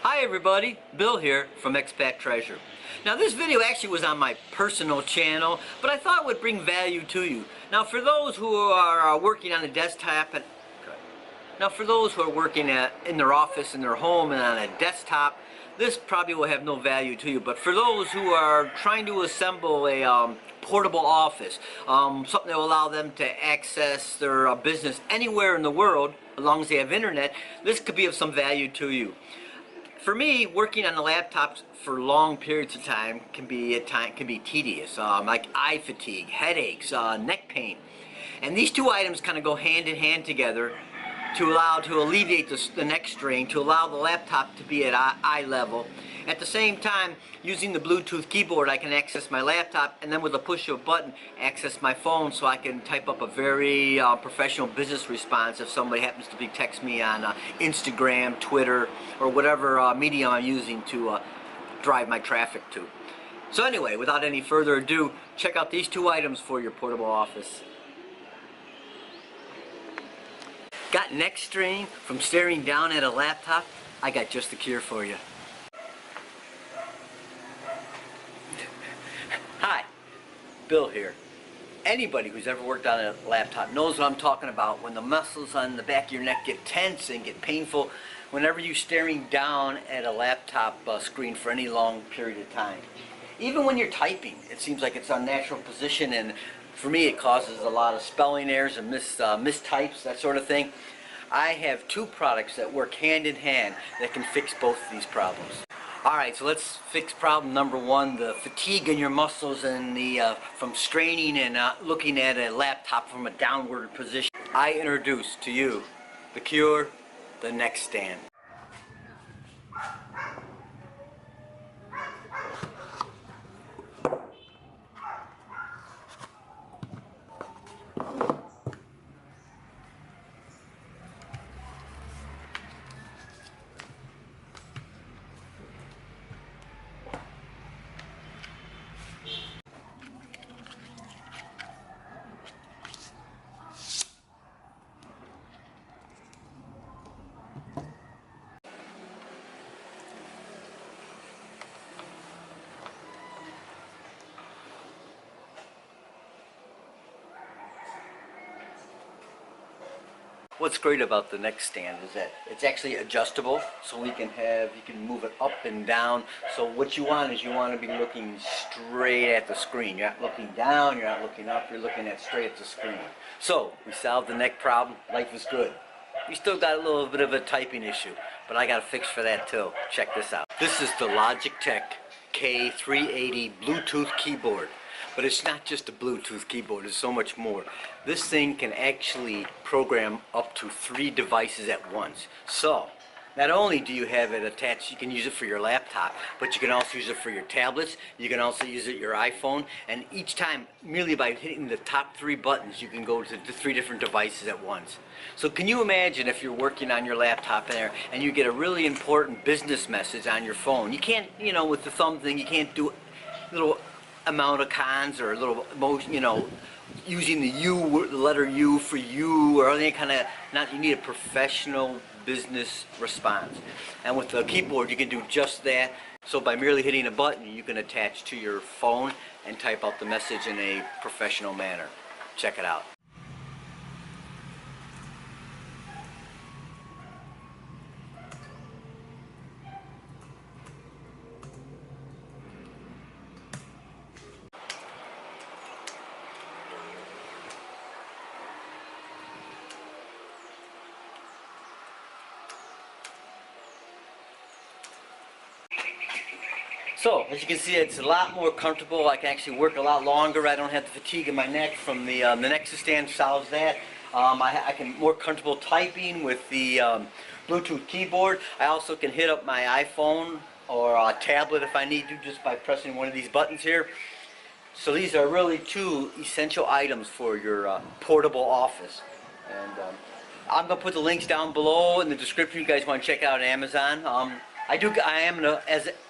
Hi everybody, Bill here from Expat Treasure. Now this video actually was on my personal channel, but I thought it would bring value to you. Now for those who are working on a desktop, in their office, in their home, and on a desktop, this probably will have no value to you. But for those who are trying to assemble a portable office, something that will allow them to access their business anywhere in the world, as long as they have internet, this could be of some value to you. For me, working on the laptops for long periods of time can be tedious, like eye fatigue, headaches, neck pain. And these two items kind of go hand in hand together to alleviate the neck strain, to allow the laptop to be at eye level. At the same time, using the Bluetooth keyboard, I can access my laptop, and then with a push of a button, access my phone so I can type up a very professional business response if somebody happens to text me on Instagram, Twitter, or whatever medium I'm using to drive my traffic to. So anyway, without any further ado, check out these two items for your portable office. Got neck strain from staring down at a laptop? I got just the cure for you. Hi, Bill here. Anybody who's ever worked on a laptop knows what I'm talking about when the muscles on the back of your neck get tense and get painful whenever you're staring down at a laptop screen for any long period of time. Even when you're typing, it seems like it's an unnatural position, and for me it causes a lot of spelling errors and mistypes, that sort of thing. I have two products that work hand in hand that can fix both of these problems. Alright, so let's fix problem number one, the fatigue in your muscles and from straining and looking at a laptop from a downward position. I introduce to you the cure, the Nexstand. What's great about the Nexstand is that it's actually adjustable, so you can move it up and down. So what you want is you want to be looking straight at the screen. You're not looking down, you're not looking up, you're looking straight at the screen. So we solved the neck problem, life is good. We still got a little bit of a typing issue, but I got a fix for that too. Check this out. This is the Logitech K380 Bluetooth keyboard. But it's not just a Bluetooth keyboard, it's so much more. This thing can actually program up to 3 devices at once. So, not only do you have it attached, you can use it for your laptop, but you can also use it for your tablets, you can also use it your iPhone, and each time, merely by hitting the top 3 buttons, you can go to the 3 different devices at once. So can you imagine if you're working on your laptop there, and you get a really important business message on your phone? You can't, with the thumb thing, you can't do little amount of cons or a little motion, using the letter U for you or any kind of, you need a professional business response. And with the keyboard you can do just that. So by merely hitting a button you can attach to your phone and type out the message in a professional manner. Check it out. So, as you can see, it's a lot more comfortable. I can actually work a lot longer. I don't have the fatigue in my neck from the Nexstand solves that. I can more comfortable typing with the Bluetooth keyboard. I also can hit up my iPhone or a tablet if I need to, just by pressing one of these buttons here. So these are really two essential items for your portable office. And I'm going to put the links down below in the description. You guys want to check out Amazon. I am an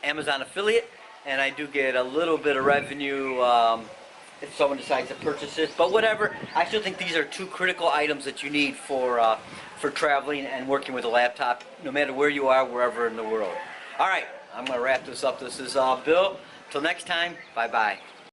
Amazon affiliate, and I do get a little bit of revenue if someone decides to purchase this. But whatever, I still think these are two critical items that you need for traveling and working with a laptop, no matter where you are, wherever in the world. All right, I'm going to wrap this up. This is Bill. Till next time, bye-bye.